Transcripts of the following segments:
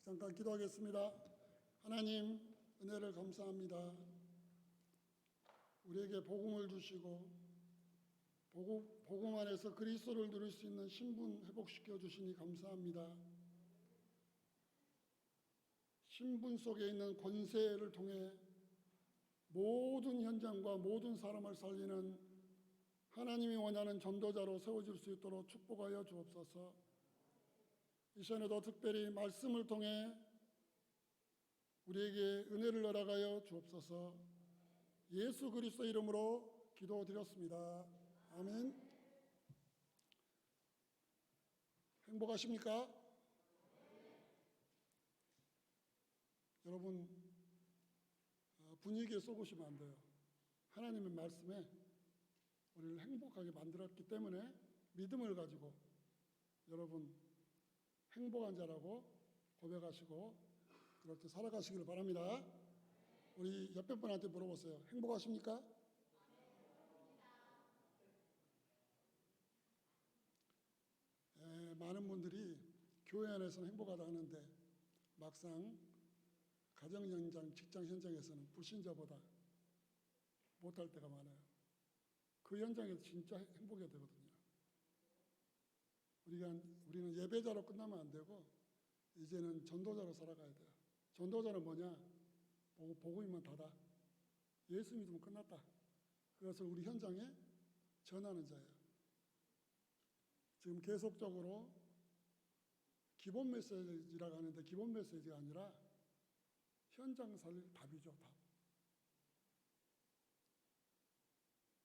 잠깐 기도하겠습니다. 하나님, 은혜를 감사합니다. 우리에게 복음을 주시고 복음 안에서 그리스도를 누릴 수 있는 신분 회복시켜 주시니 감사합니다. 신분 속에 있는 권세를 통해 모든 현장과 모든 사람을 살리는 하나님이 원하는 전도자로 세워질 수 있도록 축복하여 주옵소서. 이 시간에도 특별히 말씀을 통해 우리에게 은혜를 허락하여 주옵소서. 예수 그리스도 이름으로 기도드렸습니다. 아멘. 행복하십니까? 여러분, 분위기에 쏘고시면 안 돼요. 하나님의 말씀에 우리를 행복하게 만들었기 때문에 믿음을 가지고 여러분 행복한 자라고 고백하시고 그렇게 살아가시기를 바랍니다. 우리 옆에 분한테 물어보세요. 행복하십니까? 많은 분들이 교회 안에서는 행복하다 하는데 막상 가정 현장, 직장 현장에서는 불신자보다 못할 때가 많아요. 그 현장에서 진짜 행복해야 되거든요. 우리는 예배자로 끝나면 안 되고 이제는 전도자로 살아가야 돼요. 전도자는 뭐냐? 복음이면 다다. 예수 믿으면 끝났다. 그것을 우리 현장에 전하는 자예요. 지금 계속적으로 기본 메시지라고 하는데 기본 메시지가 아니라 현장 살릴 답이죠, 답.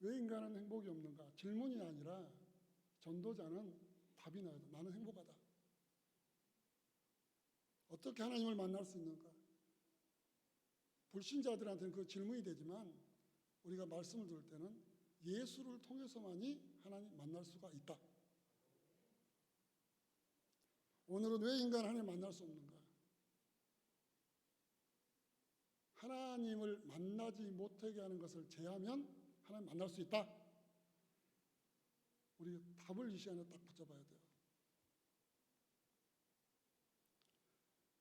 왜 인간은 행복이 없는가? 질문이 아니라 전도자는 답이 나야 돼. 나는 행복하다. 어떻게 하나님을 만날 수 있는가? 불신자들한테는 그 질문이 되지만 우리가 말씀을 들을 때는 예수를 통해서만이 하나님 만날 수가 있다. 오늘은 왜 인간 하나님 만날 수 없는가? 하나님을 만나지 못하게 하는 것을 제하면 하나님 만날 수 있다. 우리 답을 이 시간에 딱 붙잡아야 돼요.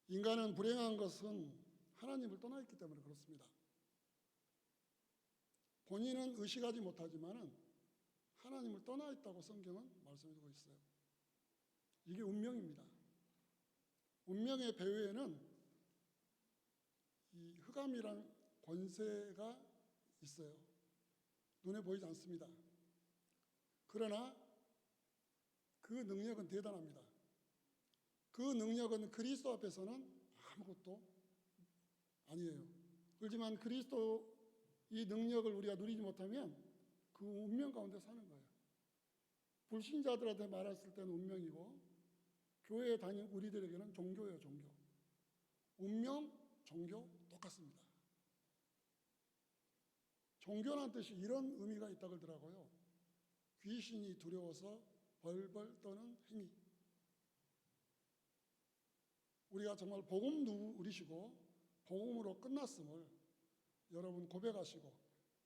인간은 불행한 것은 하나님을 떠나 있기 때문에 그렇습니다. 본인은 의식하지 못하지만은 하나님을 떠나 있다고 성경은 말씀해주고 있어요. 이게 운명입니다. 운명의 배후에는 이 흑암이란 권세가 있어요. 눈에 보이지 않습니다. 그러나 그 능력은 대단합니다. 그 능력은 그리스도 앞에서는 아무것도 아니에요. 그렇지만 그리스도 이 능력을 우리가 누리지 못하면 그 운명 가운데 사는 거예요. 불신자들한테 말했을 때는 운명이고 교회에 다니는 우리들에게는 종교예요, 종교. 운명, 종교 똑같습니다. 종교라는 뜻이 이런 의미가 있다고 그러더라고요. 귀신이 두려워서 벌벌 떠는 행위. 우리가 정말 복음 누리시고 복음으로 끝났음을 여러분 고백하시고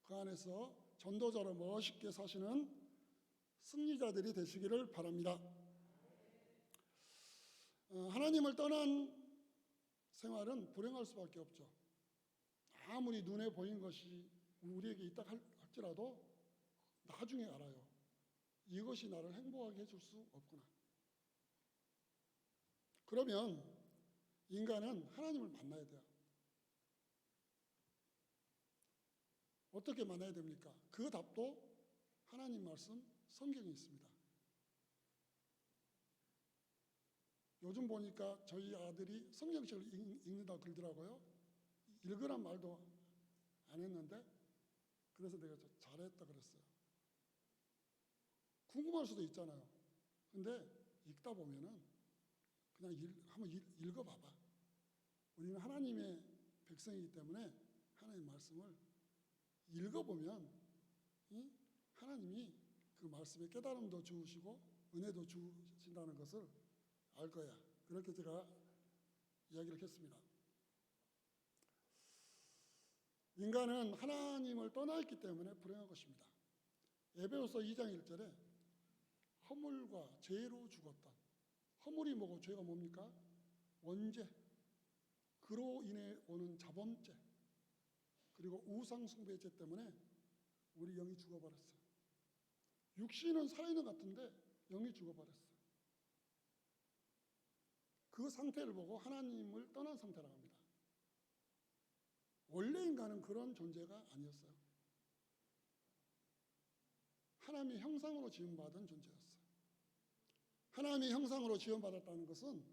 그 안에서 전도자로 멋있게 사시는 승리자들이 되시기를 바랍니다. 하나님을 떠난 생활은 불행할 수밖에 없죠. 아무리 눈에 보인 것이 우리에게 있다 할지라도 나중에 알아요. 이것이 나를 행복하게 해줄 수 없구나. 그러면 인간은 하나님을 만나야 돼요. 어떻게 만나야 됩니까? 그 답도 하나님 말씀 성경에 있습니다. 요즘 보니까 저희 아들이 성경책을 읽는다고 그러더라고요. 읽으란 말도 안 했는데 그래서 내가 잘했다 그랬어요. 궁금할 수도 있잖아요. 근데 읽다 보면은 그냥 한번 읽어봐봐. 우리는 하나님의 백성이기 때문에 하나님의 말씀을 읽어보면 하나님이 그 말씀에 깨달음도 주시고 은혜도 주신다는 것을 알 거야. 그렇게 제가 이야기를 했습니다. 인간은 하나님을 떠나 있기 때문에 불행한 것입니다. 에베소서 2장 1절에 허물과 죄로 죽었던, 허물이 뭐고 죄가 뭡니까? 원죄, 그로 인해 오는 자범죄, 그리고 우상숭배죄 때문에 우리 영이 죽어버렸어요. 육신은 살아있는 것 같은데 영이 죽어버렸어요. 그 상태를 보고 하나님을 떠난 상태라고 합니다. 원래 인간은 그런 존재가 아니었어요. 하나님의 형상으로 지음받은 존재였어요. 하나님의 형상으로 지음받았다는 것은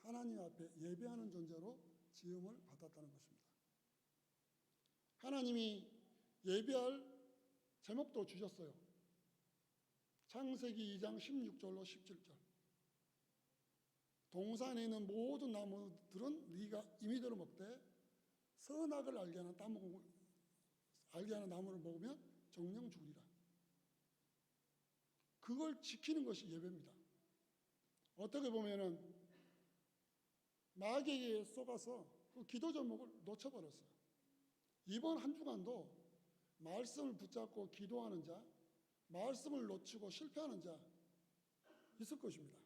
하나님 앞에 예배하는 존재로 지음을 받았다는 것입니다. 하나님이 예배할 제목도 주셨어요. 창세기 2장 16절로 17절. 동산에 있는 모든 나무들은 네가 임의대로 먹되 선악을 알게 하는 나무를 먹으면 정령 죽으리라. 그걸 지키는 것이 예배입니다. 어떻게 보면은 마귀에게 속아서 그 기도 제목을 놓쳐버렸어요. 이번 한 주간도 말씀을 붙잡고 기도하는 자, 말씀을 놓치고 실패하는 자 있을 것입니다.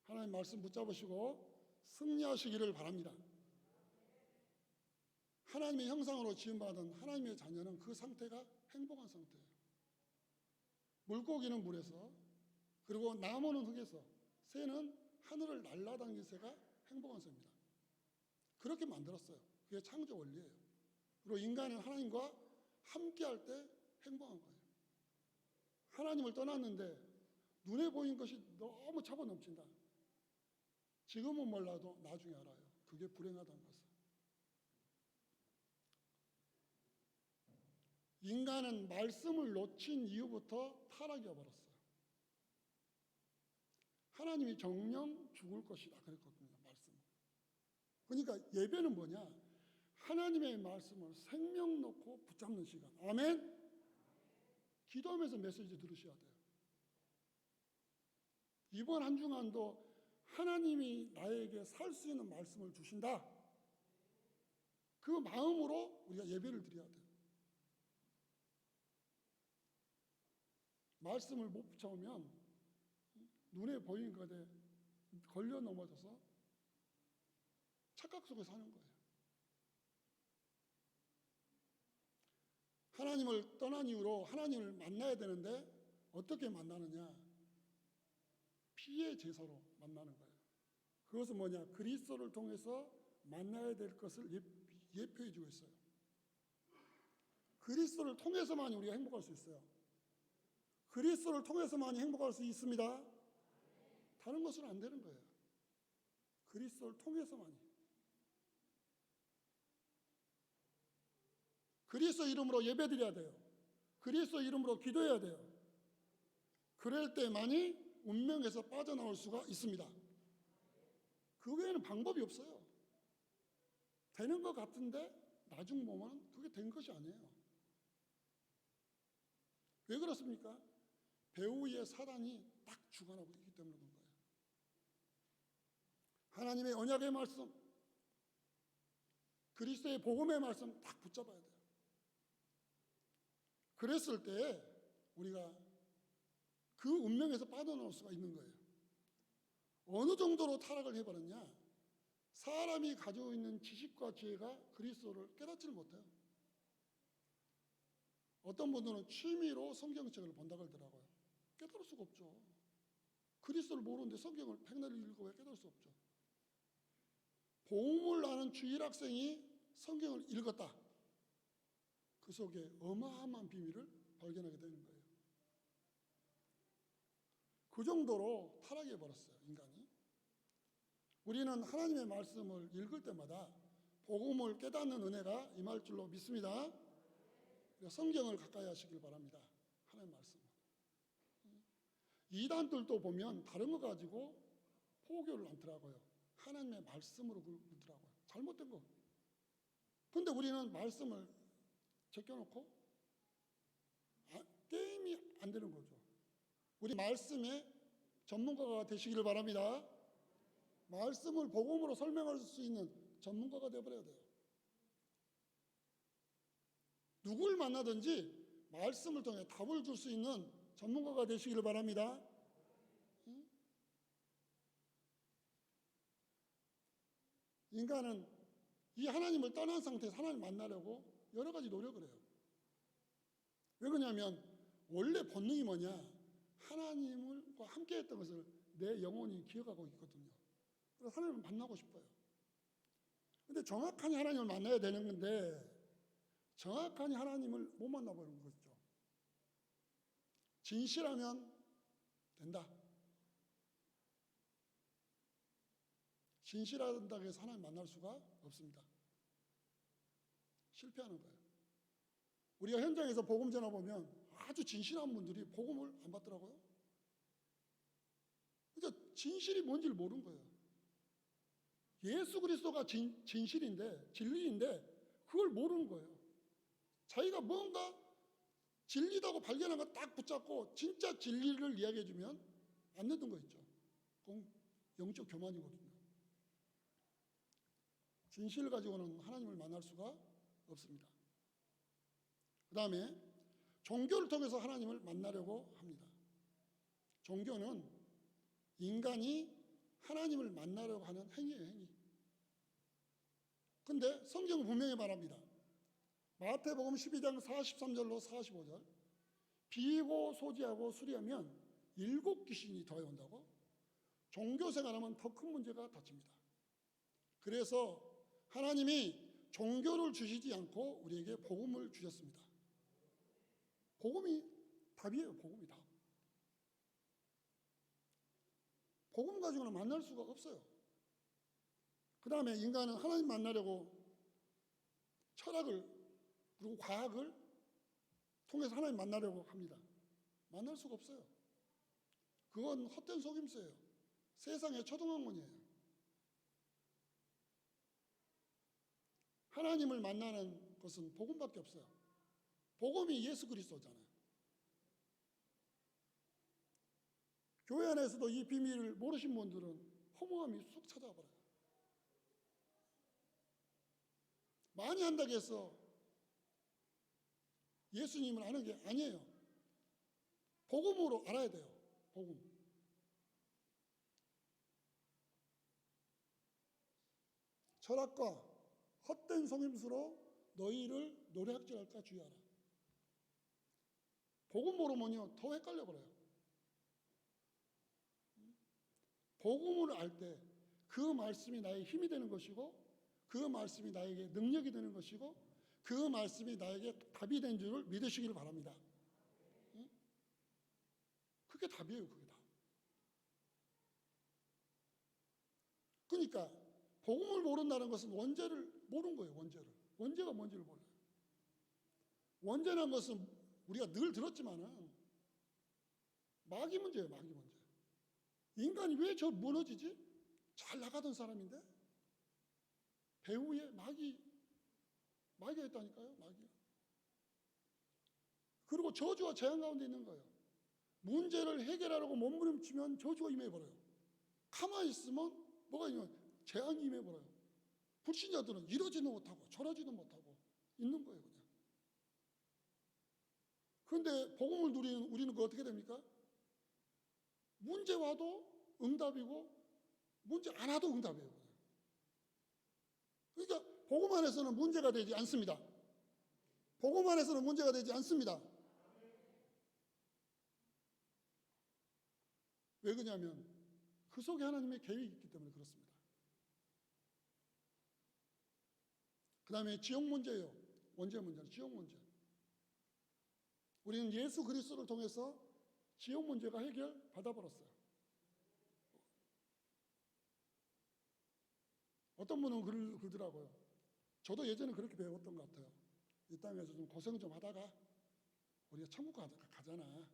하나님 말씀 붙잡으시고 승리하시기를 바랍니다. 하나님의 형상으로 지음받은 하나님의 자녀는 그 상태가 행복한 상태예요. 물고기는 물에서, 그리고 나무는 흙에서, 새는 하늘을 날아다니는 새가 행복한 새입니다. 그렇게 만들었어요. 그게 창조 원리예요. 그리고 인간은 하나님과 함께할 때 행복한 거예요. 하나님을 떠났는데 눈에 보이는 것이 너무 차고 넘친다. 지금은 몰라도 나중에 알아요. 그게 불행하다는 것을. 인간은 말씀을 놓친 이후부터 타락이 와버렸어요. 하나님이 정령 죽을 것이다 그랬거든요. 말씀. 그러니까 예배는 뭐냐? 하나님의 말씀을 생명 놓고 붙잡는 시간. 아멘? 기도하면서 메시지 들으셔야 돼요. 이번 한 주간도 하나님이 나에게 살 수 있는 말씀을 주신다. 그 마음으로 우리가 예배를 드려야 돼요. 말씀을 못 붙여오면 눈에 보이는 것에 걸려 넘어져서 착각 속에 사는 거예요. 하나님을 떠난 이후로 하나님을 만나야 되는데 어떻게 만나느냐? 피의 제사로 만나는 거예요. 그것은 뭐냐? 그리스도를 통해서 만나야 될 것을 예표해 주고 있어요. 그리스도를 통해서만 우리가 행복할 수 있어요. 그리스도를 통해서만 행복할 수 있습니다. 다른 것은 안 되는 거예요. 그리스도를 통해서만이. 그리스도 이름으로 예배드려야 돼요. 그리스도 이름으로 기도해야 돼요. 그럴 때만이 운명에서 빠져나올 수가 있습니다. 그 외에는 방법이 없어요. 되는 것 같은데 나중 보면 그게 된 것이 아니에요. 왜 그렇습니까? 배후의 사단이 딱 주관하고 있기 때문에 그런 거예요. 하나님의 언약의 말씀, 그리스도의 복음의 말씀 딱 붙잡아야 돼요. 그랬을 때 우리가 그 운명에서 빠져나올 수가 있는 거예요. 어느 정도로 타락을 해버렸냐? 사람이 가지고 있는 지식과 지혜가 그리스도를 깨닫지를 못해요. 어떤 분들은 취미로 성경책을 본다고 하더라고요. 깨달을 수가 없죠. 그리스도를 모르는데 성경을 백날 읽고 왜 깨달을 수 없죠. 복음을 아는 주일학생이 성경을 읽었다. 그 속에 어마어마한 비밀을 발견하게 되는 거예요. 그 정도로 타락해버렸어요, 인간이. 우리는 하나님의 말씀을 읽을 때마다 복음을 깨닫는 은혜가 임할 줄로 믿습니다. 성경을 가까이 하시길 바랍니다. 하나님의 말씀. 이단들도 보면 다른 거 가지고 포교를 않더라고요. 하나님의 말씀으로 그러더라고요. 잘못된 거. 근데 우리는 말씀을 제껴놓고 게임이 안 되는 거죠. 우리 말씀의 전문가가 되시기를 바랍니다. 말씀을 복음으로 설명할 수 있는 전문가가 되어버려야 돼요. 누굴 만나든지 말씀을 통해 답을 줄 수 있는 전문가가 되시기를 바랍니다. 인간은 이 하나님을 떠난 상태에서 하나님 만나려고 여러 가지 노력을 해요. 왜 그러냐면 원래 본능이 뭐냐? 하나님과 함께 했던 것을 내 영혼이 기억하고 있거든요. 그래서 하나님을 만나고 싶어요. 근데 정확하게 하나님을 만나야 되는 건데 정확하게 하나님을 못 만나버리는 거죠. 진실하면 된다. 진실하다고 해서 하나님 만날 수가 없습니다. 실패하는 거예요. 우리가 현장에서 복음 전화 보면 아주 진실한 분들이 복음을 안 받더라고요. 그러니까 진실이 뭔지를 모르는 거예요. 예수 그리스도가 진실인데 진리인데 그걸 모르는 거예요. 자기가 뭔가 진리다고 발견한 거 딱 붙잡고 진짜 진리를 이야기해 주면 안 듣는 거 있죠. 그건 영적 교만이거든요. 진실을 가지고는 하나님을 만날 수가 없습니다. 그 다음에 종교를 통해서 하나님을 만나려고 합니다. 종교는 인간이 하나님을 만나려고 하는 행위예요, 행위. 근데 성경은 분명히 말합니다. 마태복음 12장 43절로 45절. 비고 소지하고 수리하면 7귀신이 더해 온다고? 종교 생활하면 더 큰 문제가 닥칩니다. 그래서 하나님이 종교를 주시지 않고 우리에게 복음을 주셨습니다. 복음이 답이에요. 복음이 답. 복음 가지고는 만날 수가 없어요. 그 다음에 인간은 하나님 만나려고 철학을 그리고 과학을 통해서 하나님 만나려고 합니다. 만날 수가 없어요. 그건 헛된 속임수예요. 세상의 초등학문이에요. 하나님을 만나는 것은 복음밖에 없어요. 복음이 예수 그리스도잖아요. 교회 안에서도 이 비밀을 모르신 분들은 허무함이 쑥 찾아와 버려요. 많이 한다고 해서 예수님을 아는 게 아니에요. 복음으로 알아야 돼요. 복음. 철학과 헛된 속임수로 너희를 노략질할까 주의하라. 복음 모르면요 더 헷갈려 버려요. 복음을 알 때 그 말씀이 나의 힘이 되는 것이고 그 말씀이 나에게 능력이 되는 것이고 그 말씀이 나에게 답이 된 줄을 믿으시기를 바랍니다. 그게 답이에요. 그게 답. 그러니까 복음을 모른다는 것은 원죄를 모르는 거예요. 원죄를. 원죄가 뭔지를 몰라요. 원죄라는 것은 우리가 늘 들었지만은 마귀 문제예요. 마귀 문제. 인간이 왜 저 무너지지? 잘 나가던 사람인데 배후에 마귀가 있다니까요. 마귀. 그리고 저주와 재앙 가운데 있는 거예요. 문제를 해결하려고 몸부림치면 저주가 임해버려요. 가만히 있으면 뭐가 있냐면 재앙이 임해버려요. 불신자들은 이러지도 못하고 저러지도 못하고 있는 거예요. 그냥. 그런데 복음을 누리는 우리는 그 어떻게 됩니까? 문제 와도 응답이고 문제 안 와도 응답이에요. 그러니까 복음 안에서는 문제가 되지 않습니다. 복음 안에서는 문제가 되지 않습니다. 왜 그러냐면 그 속에 하나님의 계획이 있기 때문에 그렇습니다. 그 다음에 지옥 문제예요. 원죄 문제는 지옥 문제. 우리는 예수 그리스도를 통해서 지옥 문제가 해결받아버렸어요. 어떤 분은 그러더라고요. 저도 예전에 그렇게 배웠던 것 같아요. 이 땅에서 좀 고생 좀 하다가 우리가 천국 가잖아.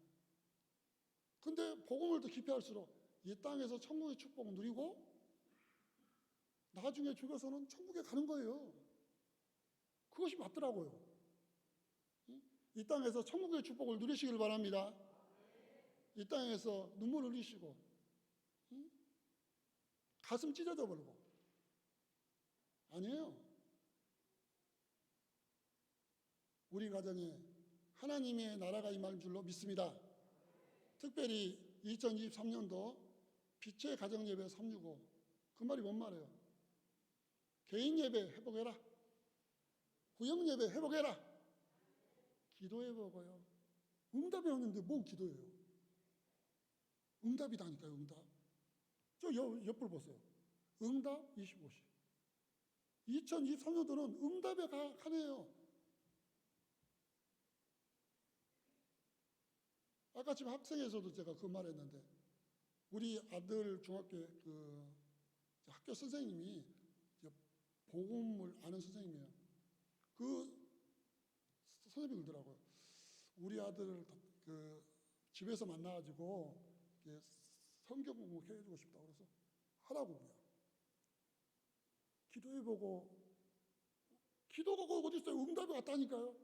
근데 복음을 더 깊이 할수록 이 땅에서 천국의 축복을 누리고 나중에 죽어서는 천국에 가는 거예요. 그것이 맞더라고요. 이 땅에서 천국의 축복을 누리시길 바랍니다. 이 땅에서 눈물 흘리시고 가슴 찢어져 버리고 아니에요. 우리 가정에 하나님의 나라가 임할 줄로 믿습니다. 특별히 2023년도 빛의 가정예배 365 그 말이 뭔 말이에요? 개인 예배 회복해라. 구역 예배 회복해라. 기도해 보고요. 응답이 없는데 뭔 기도예요? 응답이다니까요, 응답. 저 옆을 보세요. 응답 25시. 2023년도는 응답의 한 해예요. 아까 지금 학생에서도 제가 그 말했는데, 우리 아들 중학교 학교 선생님이 복음을 아는 선생님이에요. 그 선생님이 그러더라고요. 우리 아들을 집에서 만나가지고 성경 공부 해주고 싶다 그래서 하라고 그래요. 기도해보고, 기도가 어디 있어요? 응답이 왔다니까요.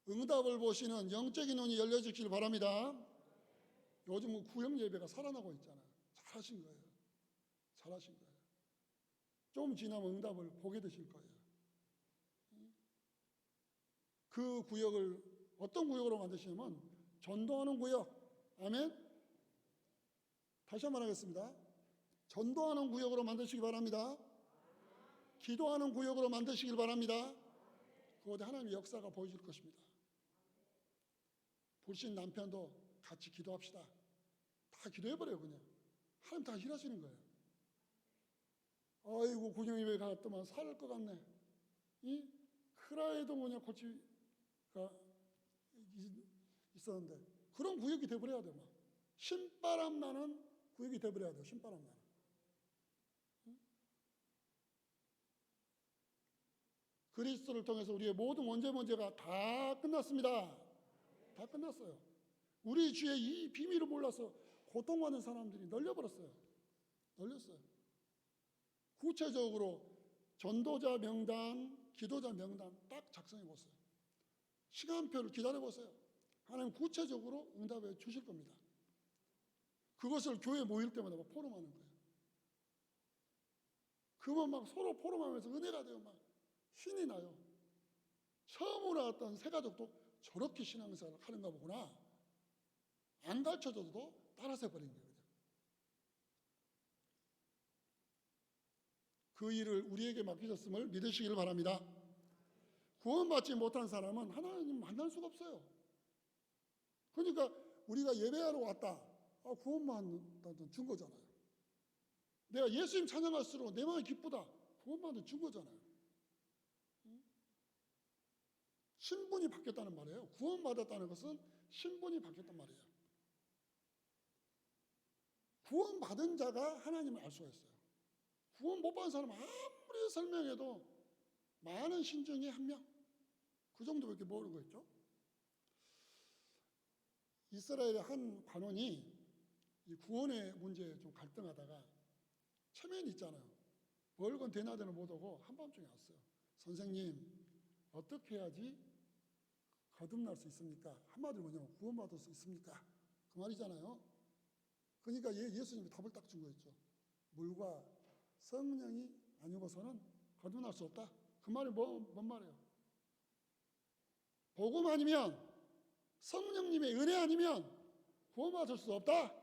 응답을 보시는 영적인 눈이 열려지길 바랍니다. 요즘은 구역 예배가 살아나고 있잖아요. 잘하신 거예요. 잘하신 거예요. 좀 지나면 응답을 보게 되실 거예요. 그 구역을 어떤 구역으로 만드시냐면 전도하는 구역. 아멘. 다시 한번 하겠습니다. 전도하는 구역으로 만드시기 바랍니다. 기도하는 구역으로 만드시길 바랍니다. 그곳에 하나님의 역사가 보여질 것입니다. 불신 남편도 같이 기도합시다. 다 기도해버려요, 그냥. 하나님 다 일하시는 거예요. 아이고, 구경예배 갔더만 살 것 같네. 이 크라에도 고치가 있었는데, 그런 구역이 돼버려야 돼요. 막. 신바람 나는 구역이 돼버려야 돼요, 신바람 나는. 그리스도를 통해서 우리의 모든 원죄 문제가 다 끝났습니다. 다 끝났어요. 우리 주의 이 비밀을 몰라서 고통받는 사람들이 널려버렸어요. 널렸어요. 구체적으로 전도자 명단, 기도자 명단 딱 작성해 보세요. 시간표를 기다려 보세요. 하나님 구체적으로 응답해 주실 겁니다. 그것을 교회 모일 때마다 막 포럼하는 거예요. 그만 막 서로 포럼하면서 은혜가 돼요. 막 신이 나요. 처음으로 왔던 새 가족도 저렇게 신앙생활을 하는가 보구나. 안 가르쳐줘도 따라서 해버린 거예요. 그 일을 우리에게 맡기셨음을 믿으시길 바랍니다. 구원받지 못한 사람은 하나님 만날 수가 없어요. 그러니까 우리가 예배하러 왔다. 구원받는 증거잖아요. 내가 예수님 찬양할수록 내 마음이 기쁘다. 구원받는 증거잖아요. 신분이 바뀌었다는 말이에요. 구원받았다는 것은 신분이 바뀌었단 말이에요. 구원받은 자가 하나님을 알 수가 있어요. 구원 못 받은 사람은 아무리 설명해도 많은 신 중에 한 명. 그 정도밖에 모르고 있죠. 이스라엘의 한 관원이 이 구원의 문제에 좀 갈등하다가 체면이 있잖아요. 벌건 대낮에는 못 오고 한밤중에 왔어요. 선생님, 어떻게 해야지 거듭날 수 있습니까? 한마디로 뭐냐면 구원받을 수 있습니까? 그 말이잖아요. 그러니까 예수님이 답을 딱 준 거였죠. 물과 성령이 아니고서는 거듭날 수 없다. 그 말이 뭔 말이에요? 복음 아니면 성령님의 은혜 아니면 구원받을 수 없다.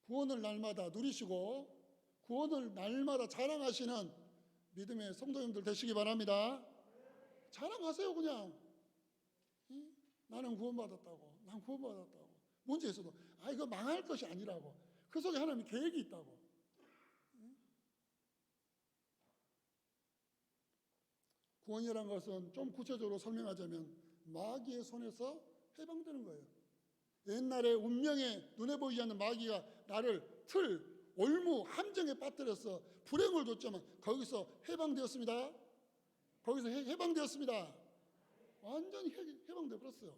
구원을 날마다 누리시고 구원을 날마다 자랑하시는 믿음의 성도님들 되시기 바랍니다. 자랑하세요 그냥. 나는 구원받았다고. 난 구원받았다고. 문제 있어도 이거 망할 것이 아니라고. 그 속에 하나님의 계획이 있다고. 구원이라는 것은 좀 구체적으로 설명하자면 마귀의 손에서 해방되는 거예요. 옛날에 운명에 눈에 보이지 않는 마귀가 나를 올무, 함정에 빠뜨려서 불행을 줬지만 거기서 해방되었습니다. 거기서 해방되었습니다. 완전히 해방되어 버렸어요.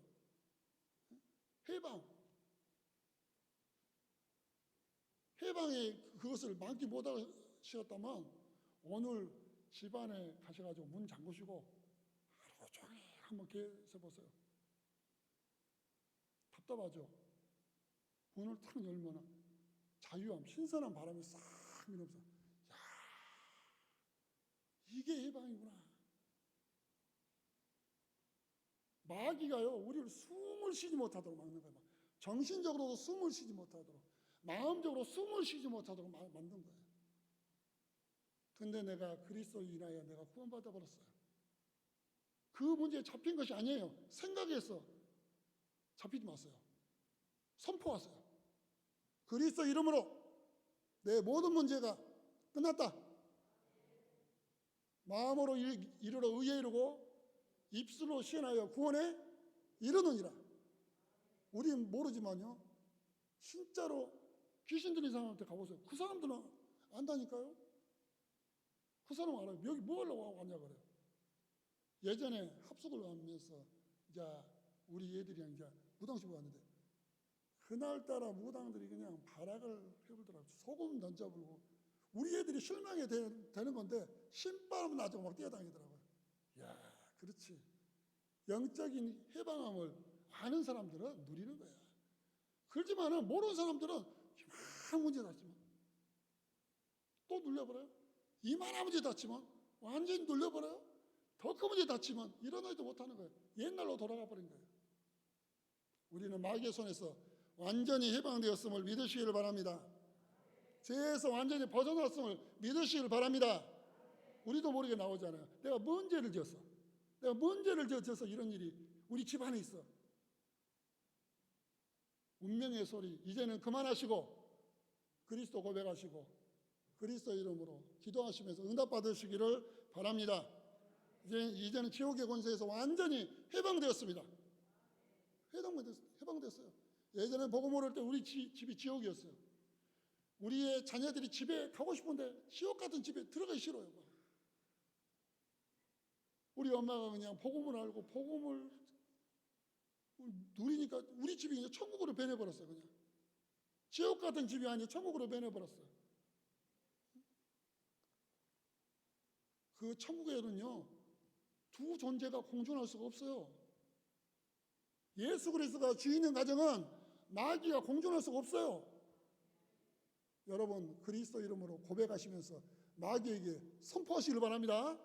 해방에 그것을 만기 못하셨다면 오늘 집안에 가셔가지고 문 잠그시고 하루 종일 한번 계속 보세요. 답답하죠? 문을 탁 열면 자유함, 신선한 바람이 싹 밀면서 야, 이게 해방이구나. 마귀가요 우리를 숨을 쉬지 못하도록 막는 거예요. 정신적으로도 숨을 쉬지 못하도록, 마음적으로 숨을 쉬지 못하도록 만든 거예요. 근데 내가 그리스도로 인하여 내가 구원받아 버렸어요. 그 문제에 잡힌 것이 아니에요. 생각에서 잡히지 마세요. 선포하세요. 그리스도 이름으로 내 모든 문제가 끝났다. 마음으로 이르러 의에 이르고 입술로 시인하여 구원에 이르느니라. 우리는 모르지만요, 진짜로 귀신 들린 사람한테 가보세요. 그 사람들은 안다니까요. 그 사람 알아요. 여기 뭐 하려고 왔냐 그래요. 예전에 합숙을 하면서 이제 우리 애들이랑 이제 무당집 왔는데, 그날따라 무당들이 그냥 발악을 해불더라고요. 소금 던져불고, 우리 애들이 실망이 되는 건데 신바람 나자고 막 뛰어다니더라고요. 야, 그렇지. 영적인 해방함을 아는 사람들은 누리는 거야. 그렇지만은 모르는 사람들은 이만한 문제 닥치면 또 눌려버려요. 이만한 문제 닥치면 완전히 눌려버려요. 더 큰 문제 닥치면 일어나지도 못하는 거예요. 옛날로 돌아가 버린 거예요. 우리는 마귀의 손에서 완전히 해방되었음을 믿으시기를 바랍니다. 죄에서 완전히 벗어났음을 믿으시기를 바랍니다. 우리도 모르게 나오잖아요. 내가 뭔 죄를 지었어? 내가 뭔 죄를 지어서 이런 일이 우리 집안에 있어? 운명의 소리 이제는 그만하시고 그리스도 고백하시고 그리스도 이름으로 기도하시면서 응답받으시기를 바랍니다. 이제는 지옥의 권세에서 완전히 해방되었습니다. 해방됐어요. 예전에 복음 모를 때 우리 집이 지옥이었어요. 우리의 자녀들이 집에 가고 싶은데 지옥 같은 집에 들어가기 싫어요. 우리 엄마가 그냥 복음을 알고 복음을 누리니까 우리 집이 그냥 천국으로 변해버렸어요. 그냥 지옥 같은 집이 아니라 천국으로 변해버렸어요. 그 천국에는요, 두 존재가 공존할 수가 없어요. 예수 그리스도가 주인인 가정은 마귀가 공존할 수가 없어요. 여러분, 그리스도 이름으로 고백하시면서 마귀에게 선포하시길 바랍니다.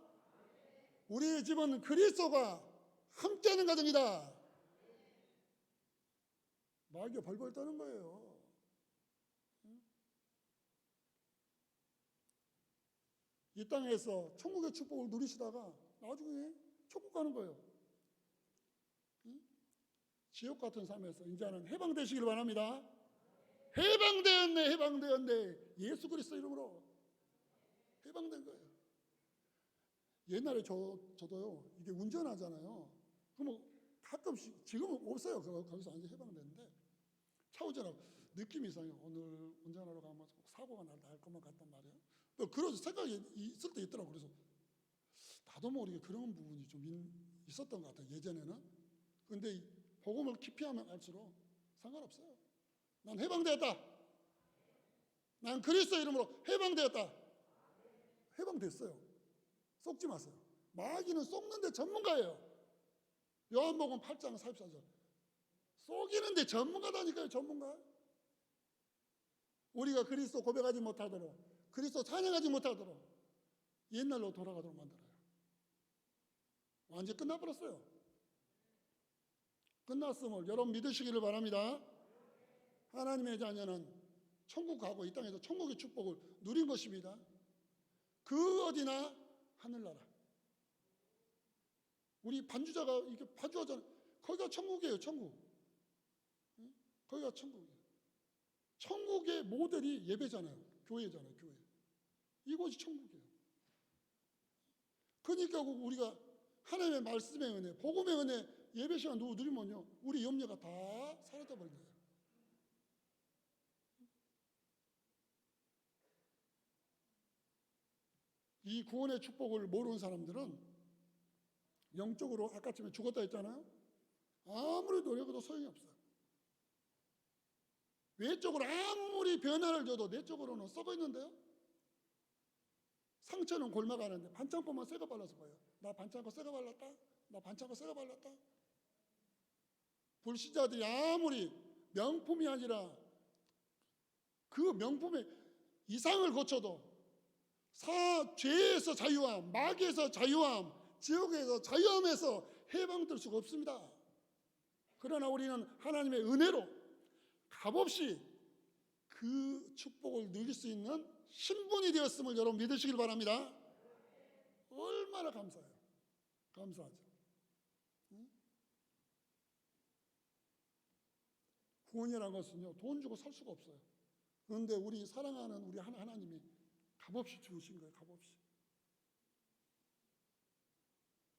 우리의 집은 그리스도가 함께하는 가정이다. 마귀가 벌벌 떠는 거예요. 이 땅에서 천국의 축복을 누리시다가 나중에 천국 가는 거예요. 지옥 같은 삶에서 이제는 해방되시길 바랍니다. 해방되었네, 해방되었네. 예수 그리스도 이름으로 해방된 거예요. 옛날에 저도요, 이게 운전하잖아요. 그럼 가끔씩, 지금은 없어요. 거기서 완전 해방됐는데, 차 운전하고 느낌이 이상해요. 오늘 운전하러 가면 사고가 날 것만 같단 말이에요. 그런 생각이 있을 때 있더라고요. 그래서 나도 모르게 그런 부분이 좀 있었던 것 같아요, 예전에는. 근데 복음을 깊이 하면 할수록 상관없어요. 난 해방되었다. 난 그리스도 이름으로 해방되었다. 해방됐어요. 속지 마세요. 마귀는 속는데 전문가예요. 요한복음 8장 44절. 속이는데 전문가다니까요, 전문가. 우리가 그리스도 고백하지 못하도록, 그리스도 찬양하지 못하도록 옛날로 돌아가도록 만들어요. 완전히 끝나버렸어요. 끝났음을 여러분 믿으시기를 바랍니다. 하나님의 자녀는 천국 가고 이 땅에서 천국의 축복을 누린 것입니다. 그 어디나 하늘나라. 우리 반주자가 이렇게 반주하잖아요. 거기가 천국이에요, 천국. 거기가 천국이에요. 천국의 모델이 예배잖아요. 교회잖아요, 교회. 이곳이 천국이에요. 그러니까 우리가 하나님의 말씀의 은혜, 복음의 은혜, 예배 시간 누리면요, 우리 염려가 다 사라져버려요. 이 구원의 축복을 모르는 사람들은 영적으로 아까쯤에 죽었다 했잖아요. 아무리 노력해도 소용이 없어요. 외적으로 아무리 변화를 줘도 내적으로는 썩어 있는데요. 상처는 골마가는데 반창고만 새거 발라서 봐요. 나 반창고 새거 발랐다. 나 반창고 새거 발랐다. 불신자들이 아무리 명품이 아니라 그 명품의 이상을 고쳐도 죄에서 자유함, 마귀에서 자유함, 지옥에서 자유함에서 해방될 수가 없습니다. 그러나 우리는 하나님의 은혜로 값없이 그 축복을 누릴 수 있는 신분이 되었음을 여러분 믿으시길 바랍니다. 얼마나 감사해요. 감사하죠. 응? 구원이라는 것은요, 돈 주고 살 수가 없어요. 그런데 우리 사랑하는 우리 하나님이 값없이 주신 거예요. 값없이.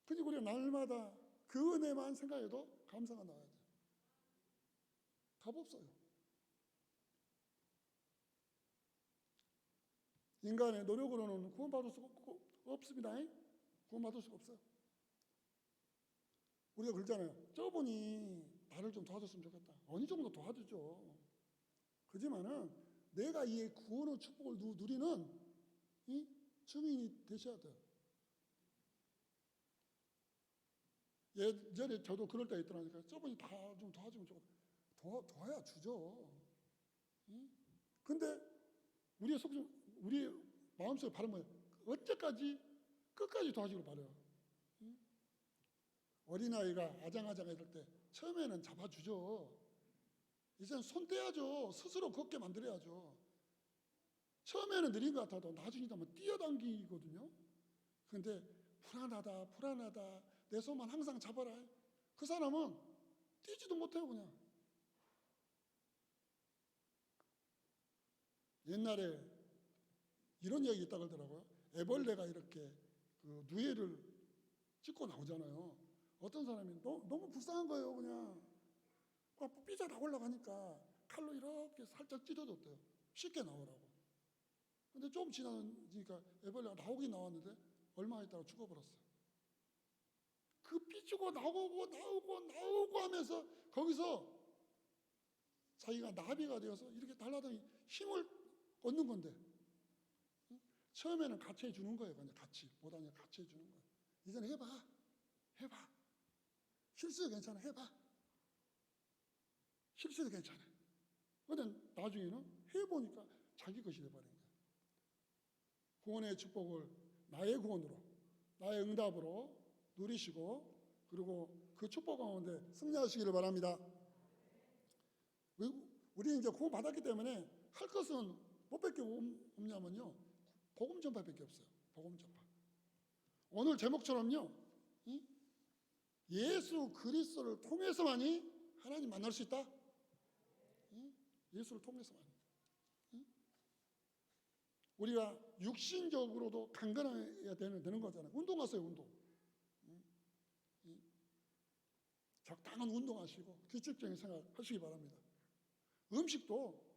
그리고 우리가 날마다 그 은혜만 생각해도 감사가 나와야 돼요. 값없어요. 인간의 노력으로는 구원받을 수가 없습니다. 구원받을 수가 없어요. 우리가 그러잖아요. 저분이 나를 좀 도와줬으면 좋겠다. 어느 정도 도와주죠. 그렇지만은 내가 이 구원의 축복을 누리는 이 증인이 되셔야 돼요. 예전에 저도 그럴 때 있더라니까요. 저분이 다 좀 도와주면 좋겠다. 도와야 주죠. 근데 우리 마음속에 바른 거예요. 언제까지 끝까지 도와주길 바라요. 어린아이가 아장아장해질 때 처음에는 잡아주죠. 이제는 손 떼야죠. 스스로 걷게 만들어야죠. 처음에는 느린 것 같아도 나중에 되면 뛰어당기거든요. 그런데 불안하다. 내 손만 항상 잡아라. 그 사람은 뛰지도 못해요, 그냥. 옛날에 이런 이야기 있다고 하더라고요. 애벌레가 이렇게 그 누에를 찍고 나오잖아요. 어떤 사람이 너무 불쌍한 거예요, 그냥. 삐져 나오려고 하니까 칼로 이렇게 살짝 찢어줬대요. 쉽게 나오라고. 근데 좀 지나니까 애벌레가 나오긴 나왔는데 얼마 있다가 죽어버렸어요. 그 삐지고 나오고 하면서 거기서 자기가 나비가 되어서 이렇게 날아다니 힘을 얻는 건데, 처음에는 같이 해주는 거예요. 그냥 같이 해주는 거예요. 이제는 해봐. 실수도 괜찮아. 해봐. 실수도 괜찮아. 근데 나중에는 해보니까 자기 것이 돼버린 거예요. 구원의 축복을 나의 구원으로, 나의 응답으로 누리시고, 그리고 그 축복 가운데 승리하시기를 바랍니다. 우리는 이제 구원 받았기 때문에 할 것은 뭐밖에 없냐면요, 복음 전파밖에 없어요. 복음 전파. 오늘 제목처럼요, 예수 그리스도를 통해서만이 하나님 만날 수 있다. 예수를 통해서만. 우리가 육신적으로도 강건해야 되는 거잖아요. 운동하세요, 운동. 적당한 운동하시고 규칙적인 생활 하시기 바랍니다. 음식도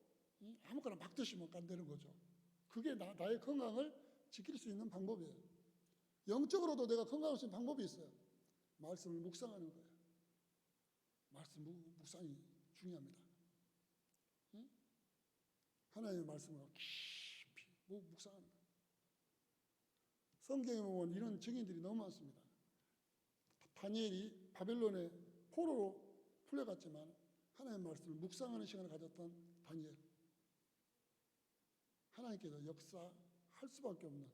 아무거나 막 드시면 안 되는 거죠. 그게 나의 건강을 지킬 수 있는 방법이에요. 영적으로도 내가 건강할 수 있는 방법이 있어요. 말씀을 묵상하는 거예요. 말씀 묵상이 중요합니다. 하나님의 말씀을 깊이 묵상하는 거예요. 성경에 보면 이런 증인들이 너무 많습니다. 다니엘이 바벨론의 포로로 풀려갔지만 하나님의 말씀을 묵상하는 시간을 가졌던 다니엘. 하나님께서 역사할 수밖에 없는,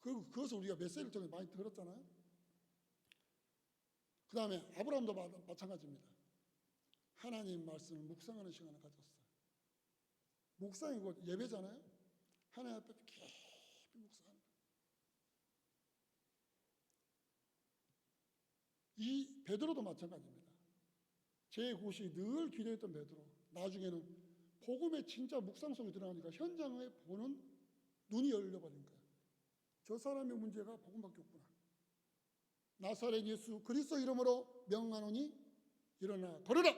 그리고 그것을 우리가 메시지를 통해 많이 들었잖아요. 그 다음에 아브라함도 마찬가지입니다. 하나님 말씀을 묵상하는 시간을 가졌어요. 묵상이 곧 예배잖아요. 하나님 앞에 깊이 묵상하는 거예요. 이 베드로도 마찬가지입니다. 제 곳이 늘 기도했던 베드로, 나중에는 복음의 진짜 묵상 속에 들어가니까 현장에 보는 눈이 열려버린 거예요. 저 사람의 문제가 복음밖에 없구나. 나사렛 예수 그리스도 이름으로 명하노니 일어나 걸어라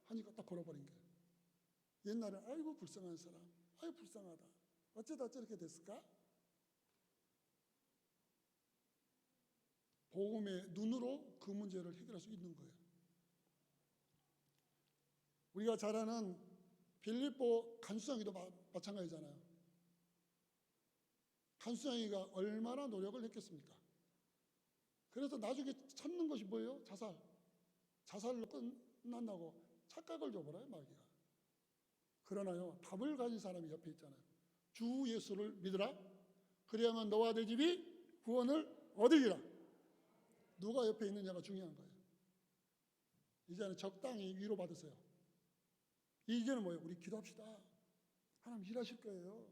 하니까 딱 걸어버린 거예요. 옛날에 아이고 불쌍한 사람, 아이고 불쌍하다, 어쩌다 저렇게 됐을까? 복음의 눈으로 그 문제를 해결할 수 있는 거예요. 우리가 잘 아는 빌립보 간수장이도 마찬가지잖아요. 간수장이가 얼마나 노력을 했겠습니까? 그래서 나중에 찾는 것이 뭐예요? 자살로 끝난다고 착각을 줘버려요, 마귀가. 그러나요, 답을 가진 사람이 옆에 있잖아요. 주 예수를 믿으라. 그래야만 너와 내 집이 구원을 얻으리라. 누가 옆에 있느냐가 중요한 거예요. 이제는 적당히 위로받으세요. 이제는 뭐예요? 우리 기도합시다. 하나님 일하실 거예요.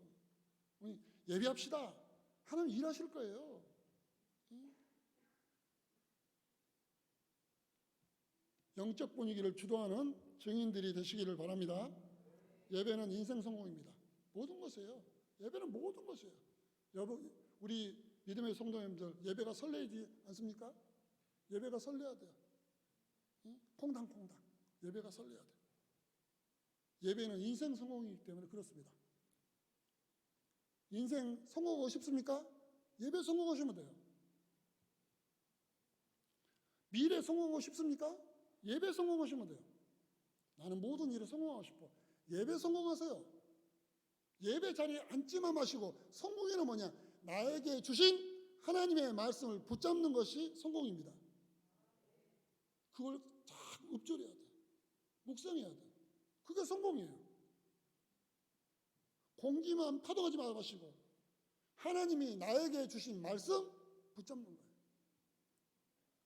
우리 예배합시다. 하나님 일하실 거예요. 영적 분위기를 주도하는 증인들이 되시기를 바랍니다. 예배는 인생 성공입니다. 모든 것이에요. 예배는 모든 것이에요. 여러분, 우리 믿음의 성도님들, 예배가 설레지 않습니까? 예배가 설레야 돼요. 콩당콩당 예배가 설레야 돼요. 예배는 인생 성공이기 때문에 그렇습니다. 인생 성공하고 싶습니까? 예배 성공하시면 돼요. 미래 성공하고 싶습니까? 예배 성공하시면 돼요. 나는 모든 일에 성공하고 싶어. 예배 성공하세요. 예배 자리에 앉지만 마시고, 성공에는 뭐냐? 나에게 주신 하나님의 말씀을 붙잡는 것이 성공입니다. 그걸 잘 읊조려야 돼. 묵상해야 돼. 그게 성공이에요. 공기만 파동하지 마시고 하나님이 나에게 주신 말씀 붙잡는 거예요.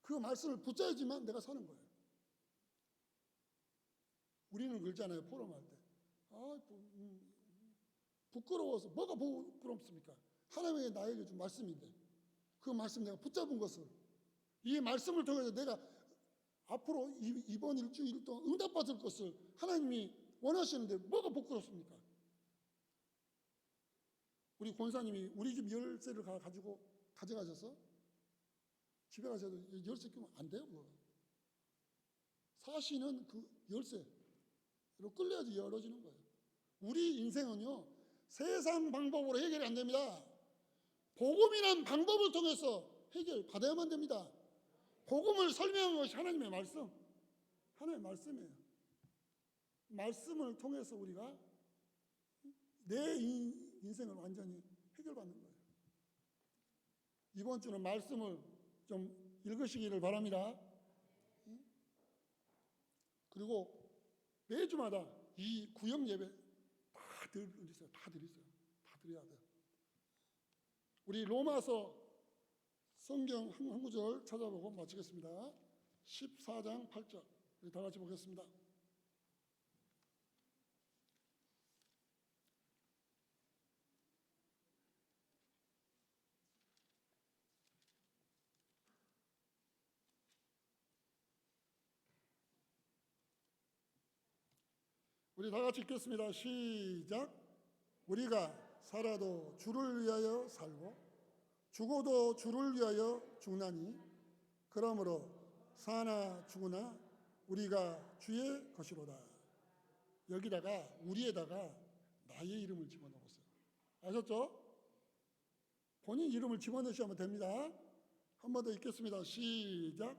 그 말씀을 붙잡아야지만 내가 사는 거예요. 우리는 그러잖아요. 포럼할 때. 부끄러워서. 뭐가 부끄럽습니까? 하나님이 나에게 준 말씀인데 그 말씀 내가 붙잡은 것을, 이 말씀을 통해서 내가 앞으로 이번 일주일 동안 응답받을 것을 하나님이 원하시는데 뭐가 부끄럽습니까? 우리 권사님이 우리 집 열쇠를 가지고 가져가셔서 집에 가셔도 열쇠 끼면 안 돼요. 그거. 사시는 그 열쇠로 끌려야지 열어지는 거예요. 우리 인생은요, 세상 방법으로 해결이 안 됩니다. 복음이란 방법을 통해서 해결받아야만 됩니다. 복음을 설명한 것이 하나님의 말씀, 하나님의 말씀이에요. 말씀을 통해서 우리가 내 인생을 완전히 해결받는 거예요. 이번 주는 말씀을 좀 읽으시기를 바랍니다. 그리고 매주마다 이 구역 예배 다 드리세요. 다 드려야 돼요. 우리 로마서 성경 한 구절 찾아보고 마치겠습니다. 14장 8절 우리 다 같이 보겠습니다. 우리 다 같이 읽겠습니다. 시작. 우리가 살아도 주를 위하여 살고 죽어도 주를 위하여 죽나니 그러므로 사나 죽으나 우리가 주의 것이로다. 여기다가 우리에다가 나의 이름을 집어넣었어요. 아셨죠? 본인 이름을 집어넣으시면 됩니다. 한 번 더 읽겠습니다. 시작.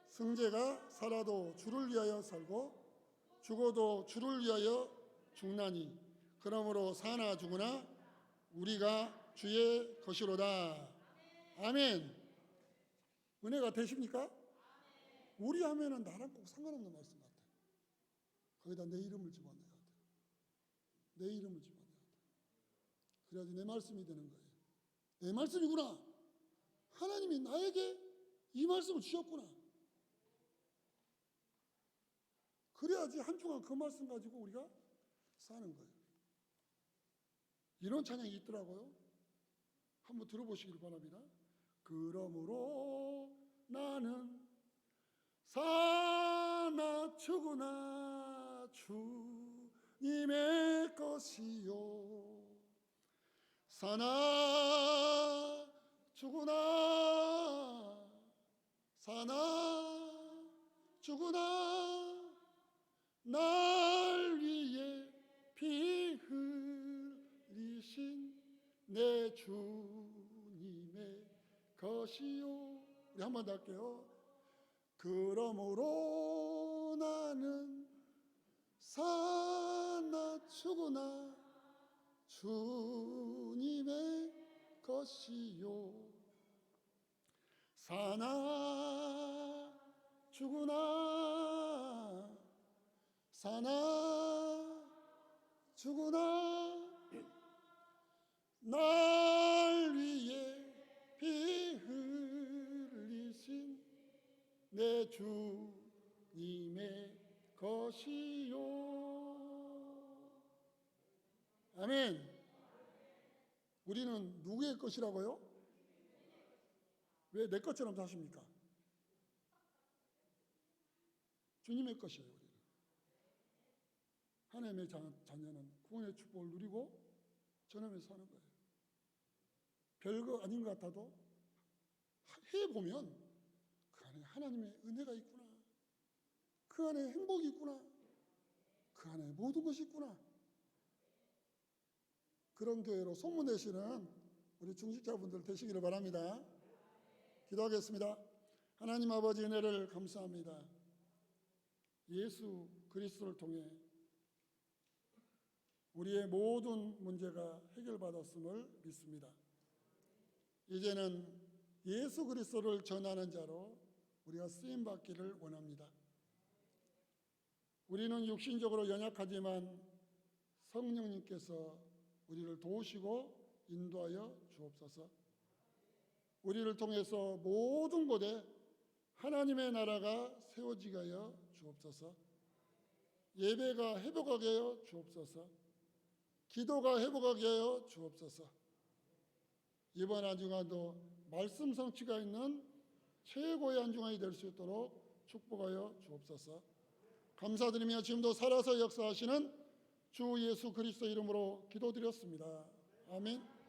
승재가 살아도 주를 위하여 살고 죽어도 주를 위하여 죽나니 그러므로 사나 죽으나 우리가 주의 것이로다. 아멘. 은혜가 되십니까? 우리 하면은 나랑 꼭 상관없는 말씀 같아요. 거기다 내 이름을 집어넣어야 돼요. 내 이름을 집어넣어야 돼요. 그래야지 내 말씀이 되는 거예요. 내 말씀이구나. 하나님이 나에게 이 말씀을 주셨구나. 그래야지 한 주간 그 말씀 가지고 우리가 사는 거예요. 이런 찬양이 있더라고요. 한번 들어보시길 바랍니다. 그러므로 나는 사나 죽으나 주님의 것이요 사나 죽으나 사나 죽으나 날 위해 피 흘리신 내 주님의 것이요. 우리 한 번 더 할게요. 그러므로 나는 사나 죽으나 주님의 것이요 사나 죽으나 사나 죽으나 날 위해 피 흘리신 내 주님의 것이요 아멘. 우리는 누구의 것이라고요? 왜 내 것처럼 사십니까? 주님의 것이에요. 우리는 하나님의 자녀는 구원의 축복을 누리고 전하면서 사는 거예요. 별거 아닌 것 같아도 해보면 그 안에 하나님의 은혜가 있구나, 그 안에 행복이 있구나, 그 안에 모든 것이 있구나. 그런 교회로 소문내시는 우리 중직자분들 되시기를 바랍니다. 기도하겠습니다. 하나님 아버지, 은혜를 감사합니다. 예수 그리스도를 통해 우리의 모든 문제가 해결받았음을 믿습니다. 이제는 예수 그리스도를 전하는 자로 우리가 쓰임받기를 원합니다. 우리는 육신적으로 연약하지만 성령님께서 우리를 도우시고 인도하여 주옵소서. 우리를 통해서 모든 곳에 하나님의 나라가 세워지게 하여 주옵소서. 예배가 회복하게 하여 주옵소서. 기도가 회복하게 하여 주옵소서. 이번 한 주간도 말씀 성취가 있는 최고의 한 주간이 될 수 있도록 축복하여 주옵소서. 감사드리며 지금도 살아서 역사하시는 주 예수 그리스도 이름으로 기도드렸습니다. 아멘.